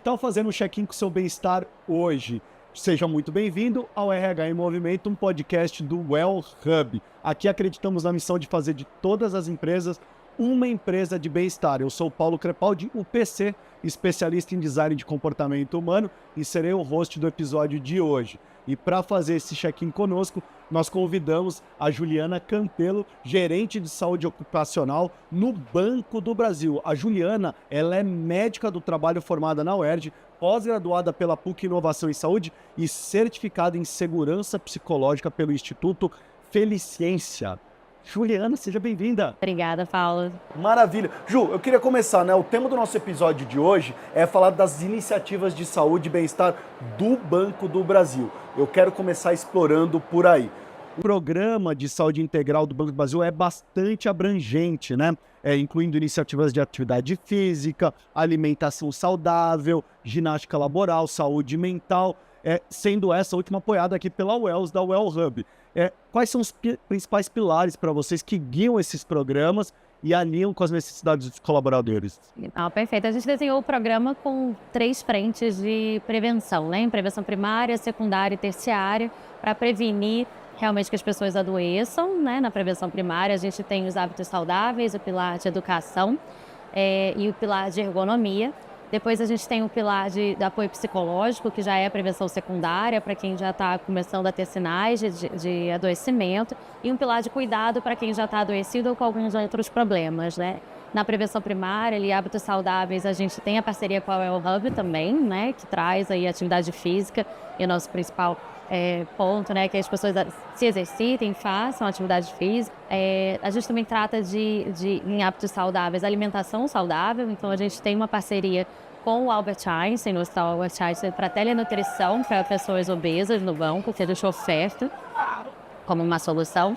tal fazendo um check-in com o seu bem-estar hoje? Seja muito bem-vindo ao RH em Movimento, um podcast do Well Hub. Aqui acreditamos na missão de fazer de todas as empresas uma empresa de bem-estar. Eu sou o Paulo Crepaldi, o PC, especialista em design de comportamento humano, e serei o host do episódio de hoje. E para fazer esse check-in conosco, nós convidamos a Juliana Campelo, gerente de saúde ocupacional no Banco do Brasil. A Juliana, ela é médica do trabalho formada na UERJ, pós-graduada pela PUC Inovação em Saúde e certificada em segurança psicológica pelo Instituto Feliciência. Juliana, seja bem-vinda. Obrigada, Paulo. Maravilha. Ju, eu queria começar, né? O tema do nosso episódio de hoje é falar das iniciativas de saúde e bem-estar do Banco do Brasil. Eu quero começar explorando por aí. O programa de saúde integral do Banco do Brasil é bastante abrangente, né? Incluindo iniciativas de atividade física, alimentação saudável, ginástica laboral, saúde mental, sendo essa última apoiada aqui pela Wells, da Well Hub. Quais são os principais pilares para vocês que guiam esses programas e alinham com as necessidades dos colaboradores? Perfeito. A gente desenhou o programa com 3 frentes de prevenção, né? Prevenção primária, secundária e terciária, para prevenir realmente que as pessoas adoeçam, né? Na prevenção primária, a gente tem os hábitos saudáveis, o pilar de educação e o pilar de ergonomia. Depois a gente tem o pilar de apoio psicológico, que já é a prevenção secundária, para quem já está começando a ter sinais de adoecimento, e um pilar de cuidado para quem já está adoecido ou com alguns outros problemas, né? Na prevenção primária e hábitos saudáveis, a gente tem a parceria com a Well Hub também, né? Que traz aí atividade física, e o nosso principal ponto, né? Que as pessoas se exercitem, façam atividade física. A gente também trata em hábitos saudáveis, alimentação saudável, então a gente tem uma parceria com o Albert Einstein, no Hospital Albert Einstein, para telenutrição para pessoas obesas no banco, que a gente oferta como uma solução,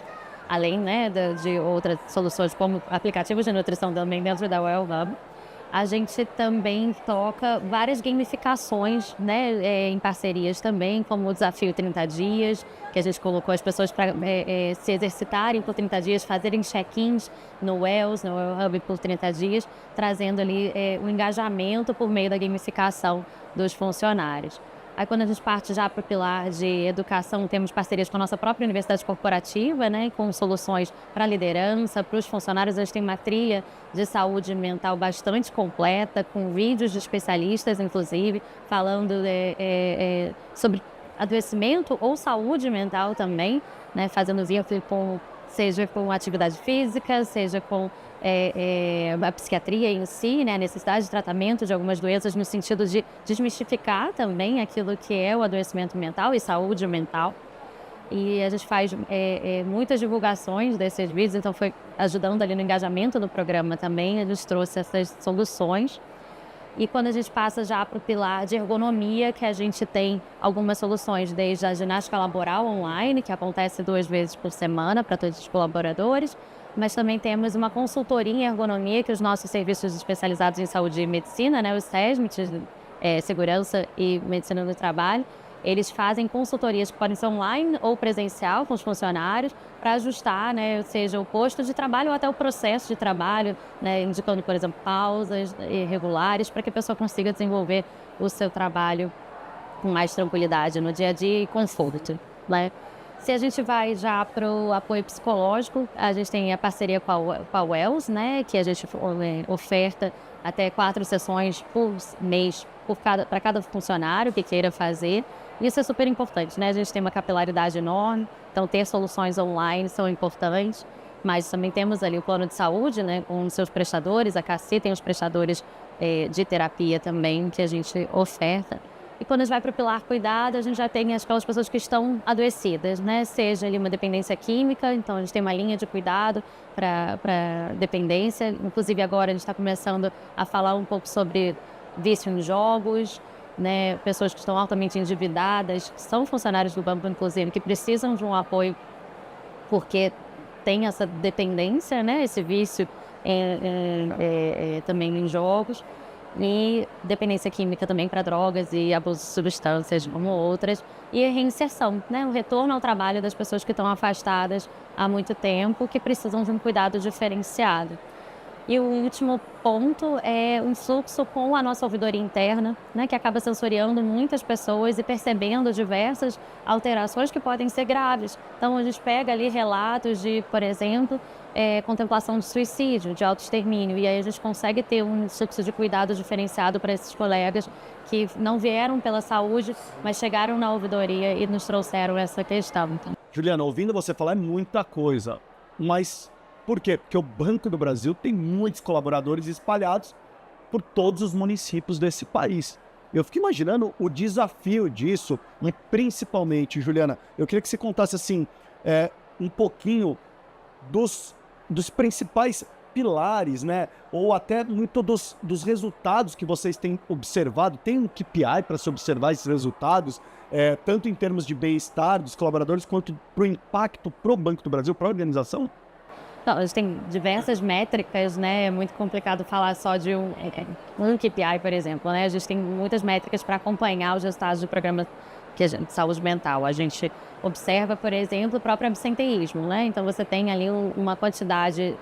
além, né, de outras soluções como aplicativos de nutrição também dentro da Well Hub. A gente também toca várias gamificações, né, em parcerias também, como o Desafio 30 Dias, que a gente colocou as pessoas para se exercitarem por 30 dias, fazerem check-ins no Wells, no Well Hub por 30 dias, trazendo ali o engajamento por meio da gamificação dos funcionários. Aí, quando a gente parte já para o pilar de educação, temos parcerias com a nossa própria universidade corporativa, né, com soluções para a liderança, para os funcionários. A gente tem uma trilha de saúde mental bastante completa, com vídeos de especialistas, inclusive, falando sobre adoecimento ou saúde mental também, né, fazendo vínculo seja com atividade física, seja com a psiquiatria em si, né, a necessidade de tratamento de algumas doenças no sentido de desmistificar também aquilo que é o adoecimento mental e saúde mental. E a gente faz muitas divulgações desses vídeos, então foi ajudando ali no engajamento do programa também, a gente trouxe essas soluções. E quando a gente passa já para o pilar de ergonomia, que a gente tem algumas soluções, desde a ginástica laboral online, que acontece 2 vezes por semana para todos os colaboradores, mas também temos uma consultoria em ergonomia, que os nossos serviços especializados em saúde e medicina, né, os SESMITs, Segurança e Medicina do Trabalho, eles fazem consultorias que podem ser online ou presencial com os funcionários para ajustar, né, seja o posto de trabalho ou até o processo de trabalho, né, indicando, por exemplo, pausas irregulares para que a pessoa consiga desenvolver o seu trabalho com mais tranquilidade no dia a dia e conforto, né? Se a gente vai já para o apoio psicológico, a gente tem a parceria com a Wells, né, que a gente oferta até 4 sessões por mês para cada funcionário que queira fazer. Isso é super importante, né? A gente tem uma capilaridade enorme, então ter soluções online são importantes, mas também temos ali o plano de saúde, né, com os seus prestadores, a CACI tem os prestadores de terapia também que a gente oferta. E quando a gente vai para o pilar cuidado, a gente já tem aquelas pessoas que estão adoecidas, né? Seja ali uma dependência química, então a gente tem uma linha de cuidado para dependência. Inclusive agora a gente está começando a falar um pouco sobre vício em jogos, né? Pessoas que estão altamente endividadas, que são funcionários do banco, inclusive, que precisam de um apoio porque tem essa dependência, né? Esse vício também em jogos. E dependência química também para drogas e abuso de substâncias, como outras. E a reinserção, né? O retorno ao trabalho das pessoas que estão afastadas há muito tempo, que precisam de um cuidado diferenciado. E o último ponto é o fluxo com a nossa ouvidoria interna, né, que acaba sensoriando muitas pessoas e percebendo diversas alterações que podem ser graves. Então, a gente pega ali relatos de, por exemplo, contemplação de suicídio, de autoextermínio, e aí a gente consegue ter um fluxo de cuidado diferenciado para esses colegas que não vieram pela saúde, mas chegaram na ouvidoria e nos trouxeram essa questão. Então. Juliana, ouvindo você falar é muita coisa, mas por quê? Porque o Banco do Brasil tem muitos colaboradores espalhados por todos os municípios desse país. Eu fico imaginando o desafio disso, e principalmente, Juliana, eu queria que você contasse assim, um pouquinho dos principais pilares, né? Ou até muito dos resultados que vocês têm observado. Tem um KPI para se observar esses resultados, tanto em termos de bem-estar dos colaboradores, quanto para o impacto para o Banco do Brasil, para a organização? Não, a gente tem diversas métricas, né? É muito complicado falar só de um KPI, por exemplo, né? A gente tem muitas métricas para acompanhar os resultados do programa de saúde mental. A gente observa, por exemplo, o próprio absenteísmo, né? Então, você tem ali uma quantidade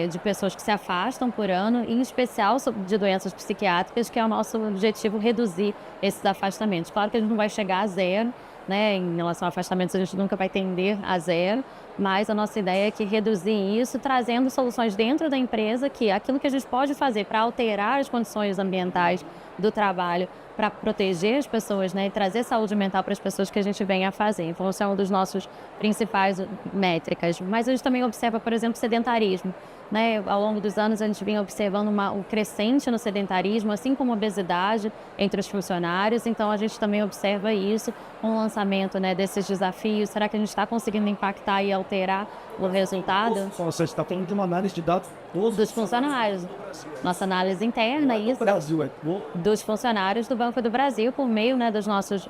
de pessoas que se afastam por ano, em especial de doenças psiquiátricas, que é o nosso objetivo, reduzir esses afastamentos. Claro que a gente não vai chegar a zero, né? Em relação a afastamentos, a gente nunca vai tender a zero, mas a nossa ideia é que reduzir isso, trazendo soluções dentro da empresa, que aquilo que a gente pode fazer para alterar as condições ambientais do trabalho, para proteger as pessoas, né, e trazer saúde mental para as pessoas, que a gente vem a fazer. Então, esse é um dos nossos principais métricas. Mas a gente também observa, por exemplo, sedentarismo. Né? Ao longo dos anos, a gente vem observando um crescente no sedentarismo, assim como obesidade entre os funcionários. Então, a gente também observa isso com o lançamento, né, desses desafios. Será que a gente está conseguindo impactar e alterar o resultado? Você está falando de uma análise de dados dos funcionários. Nossa análise interna, isso. Dos funcionários do Banco do Brasil, por meio, né, dos nossos...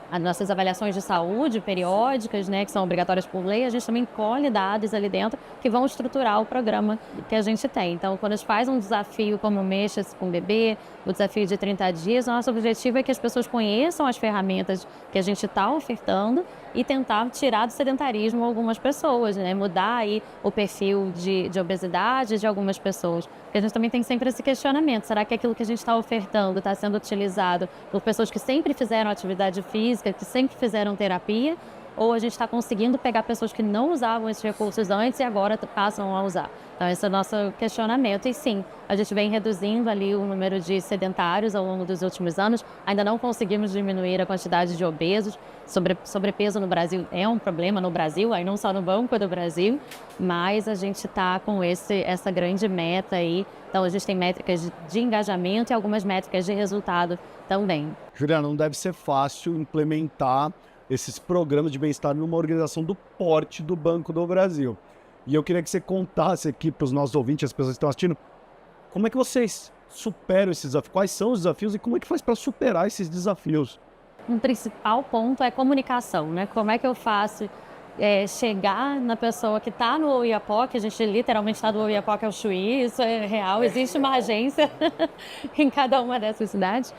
as nossas avaliações de saúde periódicas, né, que são obrigatórias por lei, a gente também colhe dados ali dentro que vão estruturar o programa que a gente tem. Então, quando a gente faz um desafio como Mexa-se com o Bebê, o desafio de 30 dias, o nosso objetivo é que as pessoas conheçam as ferramentas que a gente está ofertando e tentar tirar do sedentarismo algumas pessoas, né, mudar aí o perfil de obesidade de algumas pessoas. Porque a gente também tem sempre esse questionamento, será que aquilo que a gente está ofertando está sendo utilizado por pessoas que sempre fizeram atividade física, que sempre fizeram terapia, ou a gente está conseguindo pegar pessoas que não usavam esses recursos antes e agora passam a usar. Então, esse é o nosso questionamento. E sim, a gente vem reduzindo ali o número de sedentários ao longo dos últimos anos. Ainda não conseguimos diminuir a quantidade de obesos. Sobrepeso no Brasil é um problema no Brasil, aí não só no Banco do Brasil, mas a gente está com essa grande meta aí. Então, a gente tem métricas de engajamento e algumas métricas de resultado também. Juliana, não deve ser fácil implementar esses programas de bem-estar numa organização do porte do Banco do Brasil. E eu queria que você contasse aqui para os nossos ouvintes, as pessoas que estão assistindo, como é que vocês superam esses desafios? Quais são os desafios e como é que faz para superar esses desafios? Um principal ponto é comunicação, né? Como é que eu faço chegar na pessoa que está no OIAPOC, a gente literalmente está no OIAPOC, é o Chuí, isso é real, existe uma agência em cada uma dessas cidades.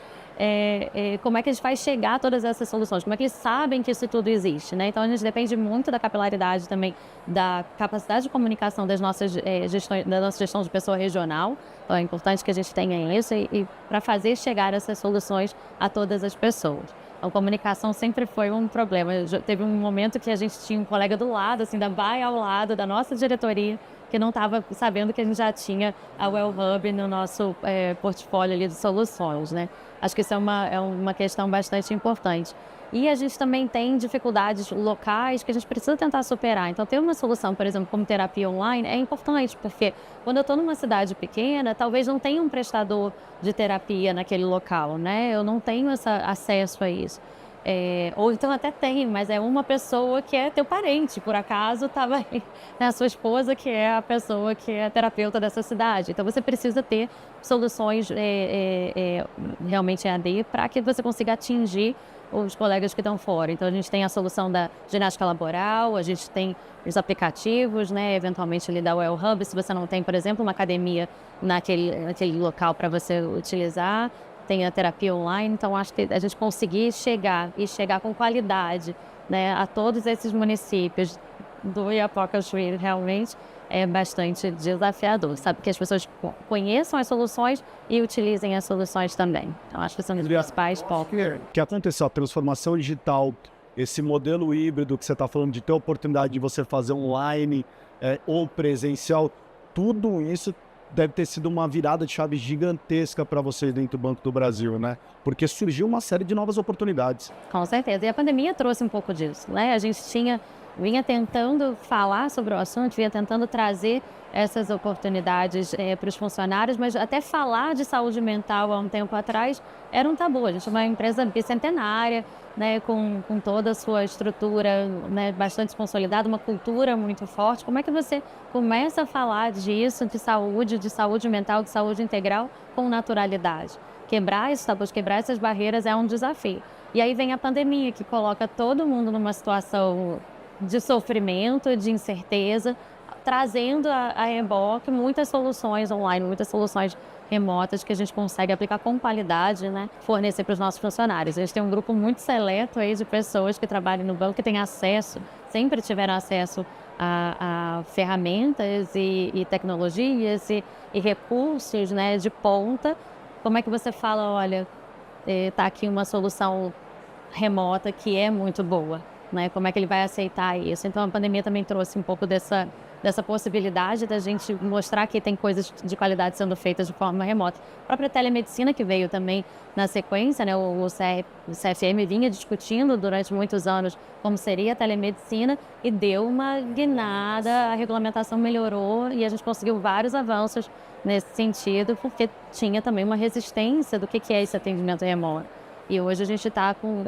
Como é que a gente faz chegar a todas essas soluções, como é que eles sabem que isso tudo existe, né? Então, a gente depende muito da capilaridade também, da capacidade de comunicação das nossas gestões, da nossa gestão de pessoa regional. Então, é importante que a gente tenha isso e para fazer chegar essas soluções a todas as pessoas. A comunicação sempre foi um problema. Teve um momento que a gente tinha um colega do lado, assim, da baia ao lado da nossa diretoria, que não estava sabendo que a gente já tinha a Well Hub no nosso portfólio ali de soluções, né? Acho que isso é uma questão bastante importante. E a gente também tem dificuldades locais que a gente precisa tentar superar. Então, ter uma solução, por exemplo, como terapia online, é importante, porque quando eu estou numa cidade pequena, talvez não tenha um prestador de terapia naquele local, né? Eu não tenho acesso a isso. Ou então até tem, mas é uma pessoa que é teu parente, por acaso estava aí, né, a sua esposa, que é a pessoa que é a terapeuta dessa cidade. Então você precisa ter soluções realmente EAD para que você consiga atingir os colegas que estão fora. Então a gente tem a solução da ginástica laboral, a gente tem os aplicativos, né, eventualmente ali da Well Hub, se você não tem, por exemplo, uma academia naquele local para você utilizar. Tem a terapia online, então acho que a gente conseguir chegar com qualidade, né, a todos esses municípios, do Iapoca Chuí realmente é bastante desafiador, sabe? Que as pessoas conheçam as soluções e utilizem as soluções também. Então, acho que são os principais pontos. O que aconteceu? A transformação digital, esse modelo híbrido que você está falando de ter a oportunidade de você fazer online ou presencial, tudo isso deve ter sido uma virada de chave gigantesca para vocês dentro do Banco do Brasil, né? Porque surgiu uma série de novas oportunidades. Com certeza. E a pandemia trouxe um pouco disso, né? A gente vinha tentando falar sobre o assunto, vinha tentando trazer essas oportunidades para os funcionários, mas até falar de saúde mental há um tempo atrás era um tabu. A gente é uma empresa bicentenária, né, com toda a sua estrutura, né, bastante consolidada, uma cultura muito forte. Como é que você começa a falar disso, de saúde mental, de saúde integral, com naturalidade? Quebrar esses tabus, quebrar essas barreiras é um desafio. E aí vem a pandemia, que coloca todo mundo numa situação de sofrimento, de incerteza, trazendo a reboque muitas soluções online, muitas soluções remotas que a gente consegue aplicar com qualidade, né, fornecer para os nossos funcionários. A gente tem um grupo muito seleto aí de pessoas que trabalham no banco, que têm acesso, sempre tiveram acesso a ferramentas e tecnologias e recursos, né, de ponta. Como é que você fala, olha, está aqui uma solução remota que é muito boa, né? Como é que ele vai aceitar isso? Então, a pandemia também trouxe um pouco dessa possibilidade da gente mostrar que tem coisas de qualidade sendo feitas de forma remota. A própria telemedicina, que veio também na sequência, né? O CFM vinha discutindo durante muitos anos como seria a telemedicina e deu uma guinada, a regulamentação melhorou e a gente conseguiu vários avanços nesse sentido, porque tinha também uma resistência do que é esse atendimento remoto. E hoje a gente está com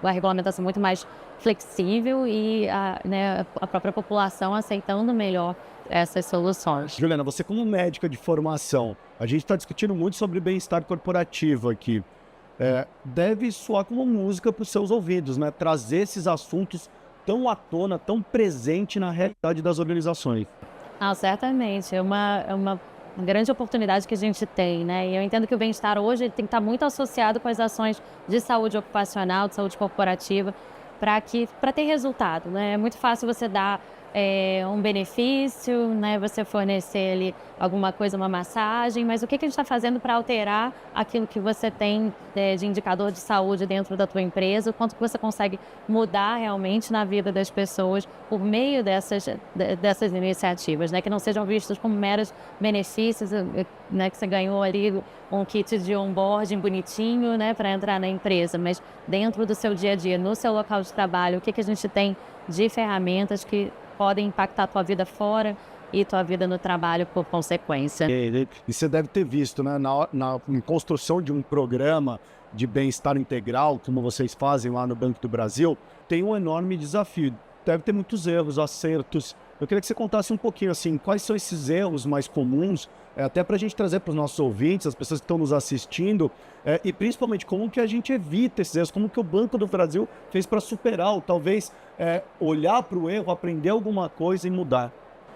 a regulamentação muito mais flexível e a própria população aceitando melhor essas soluções. Juliana, você como médica de formação, a gente está discutindo muito sobre bem-estar corporativo aqui. Deve soar como música para os seus ouvidos, né? Trazer esses assuntos tão à tona, tão presente na realidade das organizações. Certamente. É uma grande oportunidade que a gente tem, né? E eu entendo que o bem-estar hoje tem que estar muito associado com as ações de saúde ocupacional, de saúde corporativa, para ter resultado, né? É muito fácil você dar um benefício, né? Você fornecer ali alguma coisa, uma massagem, mas o que a gente está fazendo para alterar aquilo que você tem de indicador de saúde dentro da tua empresa, o quanto que você consegue mudar realmente na vida das pessoas por meio dessas iniciativas, né? Que não sejam vistos como meros benefícios, né? Que você ganhou ali um kit de onboarding bonitinho, né? Para entrar na empresa, mas dentro do seu dia a dia, no seu local de trabalho, o que a gente tem de ferramentas que podem impactar a tua vida fora e tua vida no trabalho por consequência. E você deve ter visto, né, na construção de um programa de bem-estar integral, como vocês fazem lá no Banco do Brasil, tem um enorme desafio. Deve ter muitos erros, acertos. Eu queria que você contasse um pouquinho, assim, quais são esses erros mais comuns, até para a gente trazer para os nossos ouvintes, as pessoas que estão nos assistindo, e principalmente como que a gente evita esses erros, como que o Banco do Brasil fez para superar, ou talvez olhar para o erro, aprender alguma coisa e mudar.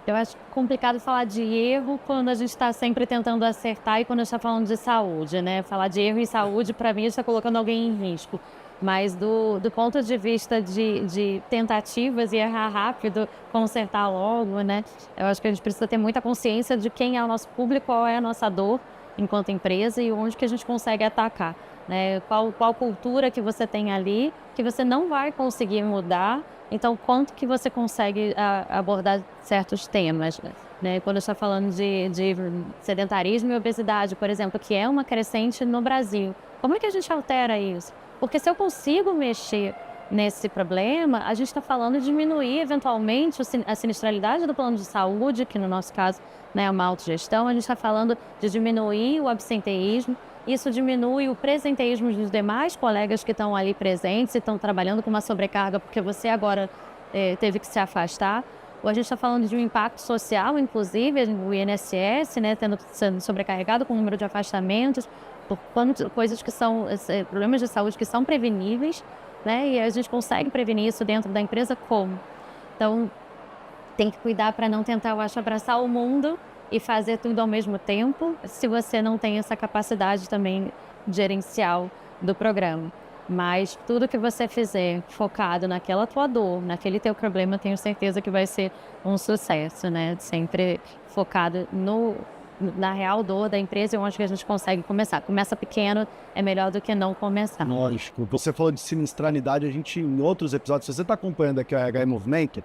Eu acho complicado falar de erro quando a gente está sempre tentando acertar e quando a gente está falando de saúde, né? Falar de erro e saúde, para mim, está colocando alguém em risco. Mas do ponto de vista de tentativas e errar rápido, consertar logo, né? Eu acho que a gente precisa ter muita consciência de quem é o nosso público, qual é a nossa dor enquanto empresa e onde que a gente consegue atacar, né? Qual cultura que você tem ali, que você não vai conseguir mudar, então quanto que você consegue abordar certos temas, né? Quando está falando de sedentarismo e obesidade, por exemplo, que é uma crescente no Brasil, como é que a gente altera isso? Porque se eu consigo mexer nesse problema, a gente está falando de diminuir eventualmente a sinistralidade do plano de saúde, que no nosso caso, né, é uma autogestão, a gente está falando de diminuir o absenteísmo, isso diminui o presenteísmo dos demais colegas que estão ali presentes e estão trabalhando com uma sobrecarga porque você agora teve que se afastar. Ou a gente está falando de um impacto social, inclusive, o INSS, né, sendo sobrecarregado com o número de afastamentos, por coisas que são problemas de saúde que são preveníveis, né? E a gente consegue prevenir isso dentro da empresa como? Então, tem que cuidar para não tentar, eu acho, abraçar o mundo e fazer tudo ao mesmo tempo, se você não tem essa capacidade também gerencial do programa. Mas tudo que você fizer focado naquela tua dor, naquele teu problema, eu tenho certeza que vai ser um sucesso, né? Sempre focado na real dor da empresa, eu acho que a gente consegue começar. Começa pequeno, é melhor do que não começar. Lógico. Você falou de sinistralidade, a gente, em outros episódios, se você está acompanhando aqui o RH Movimento,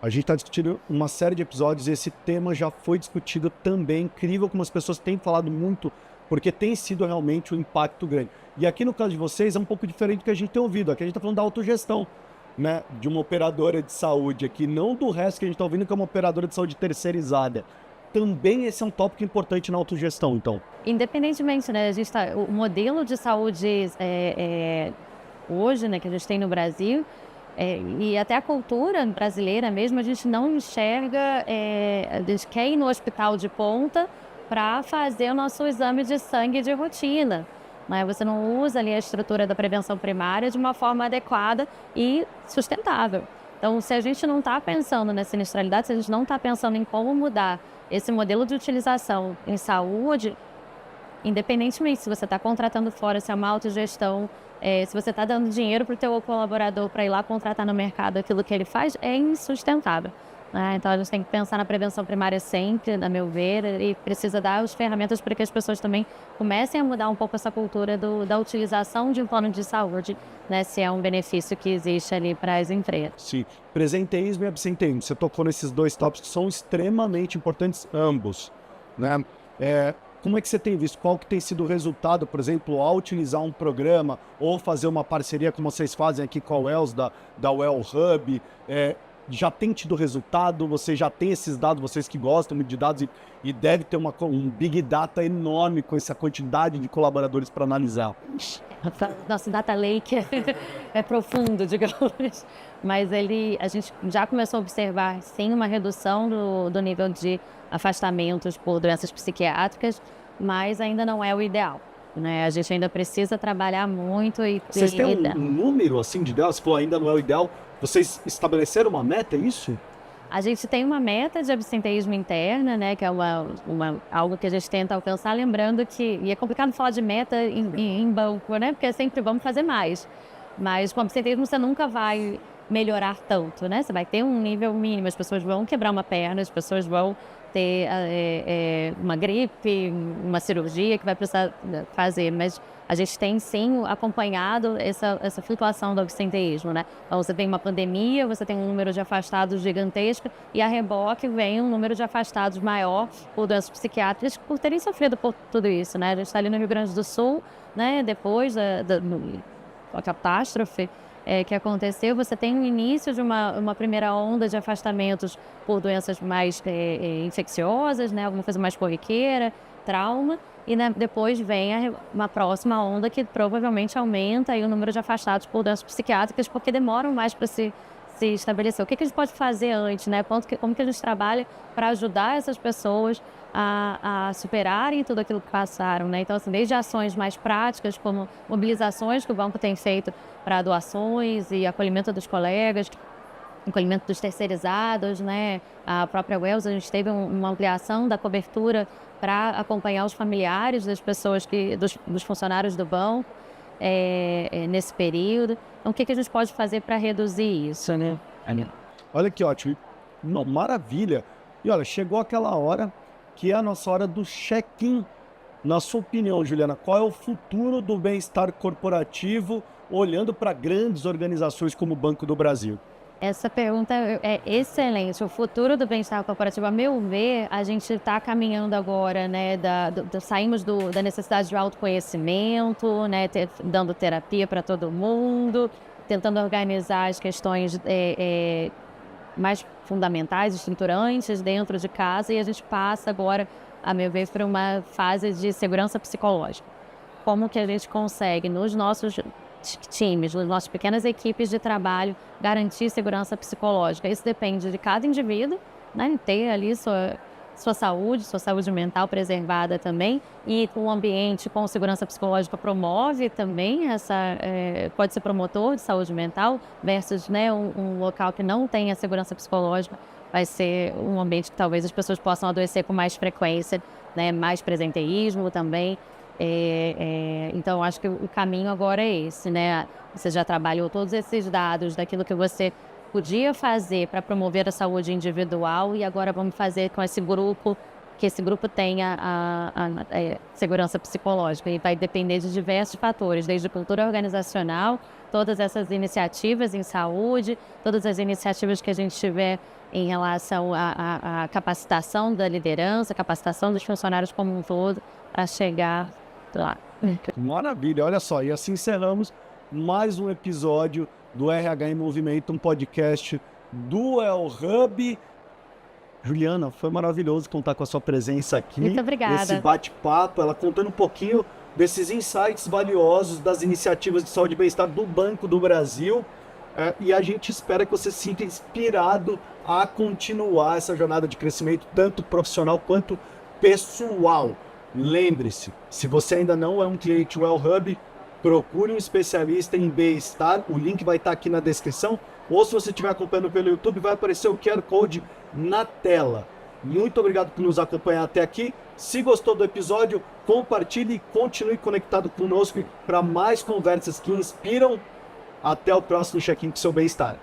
a gente está discutindo uma série de episódios e esse tema já foi discutido também. Incrível como as pessoas têm falado muito, porque tem sido realmente um impacto grande. E aqui no caso de vocês é um pouco diferente do que a gente tem ouvido. Aqui a gente está falando da autogestão, né? De uma operadora de saúde aqui, não do resto que a gente está ouvindo, que é uma operadora de saúde terceirizada. Também esse é um tópico importante na autogestão, então. Independentemente, né? O modelo de saúde hoje, né, que a gente tem no Brasil, e até a cultura brasileira mesmo, a gente não enxerga, a gente quer ir no hospital de ponta para fazer o nosso exame de sangue de rotina. Né? Você não usa ali a estrutura da prevenção primária de uma forma adequada e sustentável. Então, se a gente não está pensando na sinistralidade, se a gente não está pensando em como mudar esse modelo de utilização em saúde, independentemente se você está contratando fora, se é uma autogestão, se você está dando dinheiro para o teu colaborador para ir lá contratar no mercado aquilo que ele faz, é insustentável. Então, a gente tem que pensar na prevenção primária sempre, a meu ver, e precisa dar as ferramentas para que as pessoas também comecem a mudar um pouco essa cultura da utilização de um plano de saúde, né, se é um benefício que existe ali para as empresas. Sim, presenteísmo e absenteísmo. Você tocou nesses dois tópicos que são extremamente importantes ambos, né? Como é que você tem visto? Qual que tem sido o resultado, por exemplo, ao utilizar um programa ou fazer uma parceria como vocês fazem aqui com a Wells, da Well Hub? Já tem tido resultado? Você já tem esses dados, vocês que gostam muito de dados, e deve ter um big data enorme com essa quantidade de colaboradores para analisar. Nosso data lake é profundo, digamos, mas a gente já começou a observar, sim, uma redução do nível de afastamentos por doenças psiquiátricas, mas ainda não é o ideal. Né? A gente ainda precisa trabalhar muito e... Vocês têm um número assim de delas? Você falou, ainda não é o ideal. Vocês estabeleceram uma meta, é isso? A gente tem uma meta de absenteísmo interna, né, que é algo que a gente tenta alcançar, lembrando que, e é complicado falar de meta em banco, né, porque é sempre vamos fazer mais, mas com absenteísmo você nunca vai melhorar tanto, né, você vai ter um nível mínimo, as pessoas vão quebrar uma perna, as pessoas vão ter uma gripe, uma cirurgia que vai precisar fazer, mas a gente tem sim acompanhado essa flutuação do absenteísmo, né? Então, você tem uma pandemia, você tem um número de afastados gigantesco e a reboque vem um número de afastados maior por doenças psiquiátricas por terem sofrido por tudo isso, né? A gente está ali no Rio Grande do Sul, né? Depois da catástrofe que aconteceu, você tem o início de uma primeira onda de afastamentos por doenças mais infecciosas, né? Alguma coisa mais corriqueira, trauma. E né, depois vem uma próxima onda que provavelmente aumenta aí o número de afastados por doenças psiquiátricas, porque demoram mais para se estabelecer. O que a gente pode fazer antes, né? Como que a gente trabalha para ajudar essas pessoas a superarem tudo aquilo que passaram, né? Então, assim, desde ações mais práticas, como mobilizações que o banco tem feito para doações e acolhimento dos colegas, acolhimento dos terceirizados, né? A própria Wells, a gente teve uma ampliação da cobertura para acompanhar os familiares das pessoas dos funcionários do banco nesse período. Então, o que a gente pode fazer para reduzir isso, né? Olha que ótimo. Não, maravilha. E olha, chegou aquela hora que é a nossa hora do check-in. Na sua opinião, Juliana, qual é o futuro do bem-estar corporativo olhando para grandes organizações como o Banco do Brasil? Essa pergunta é excelente. O futuro do bem-estar corporativo, a meu ver, a gente está caminhando agora, né? Saímos da necessidade de autoconhecimento, né? Dando terapia para todo mundo, tentando organizar as questões mais fundamentais, estruturantes dentro de casa, e a gente passa agora, a meu ver, para uma fase de segurança psicológica. Como que a gente consegue, nos nossos times, nas nossas pequenas equipes de trabalho, garantir segurança psicológica? Isso depende de cada indivíduo, né? Ter ali sua saúde mental preservada também, e um ambiente com segurança psicológica promove também pode ser promotor de saúde mental versus, né, um local que não tenha segurança psicológica, vai ser um ambiente que talvez as pessoas possam adoecer com mais frequência, né? Mais presenteísmo também. Então, acho que o caminho agora é esse, né? Você já trabalhou todos esses dados daquilo que você podia fazer para promover a saúde individual e agora vamos fazer com esse grupo, que esse grupo tenha a segurança psicológica, e vai depender de diversos fatores, desde cultura organizacional, todas essas iniciativas em saúde, todas as iniciativas que a gente tiver em relação à capacitação da liderança, capacitação dos funcionários como um todo, para chegar lá. Maravilha, olha só, e assim encerramos mais um episódio do RH em Movimento, um podcast do Well Hub. Juliana, foi maravilhoso contar com a sua presença aqui. Muito obrigada. Esse bate-papo, ela contando um pouquinho desses insights valiosos das iniciativas de saúde e bem-estar do Banco do Brasil. E a gente espera que você se sinta inspirado a continuar essa jornada de crescimento, tanto profissional quanto pessoal. Lembre-se, se você ainda não é um cliente Well Hub, procure um especialista em bem-estar, o link vai estar aqui na descrição, ou se você estiver acompanhando pelo YouTube, vai aparecer o QR Code na tela. Muito obrigado por nos acompanhar até aqui. Se gostou do episódio, compartilhe e continue conectado conosco para mais conversas que inspiram. Até o próximo check-in com seu bem-estar.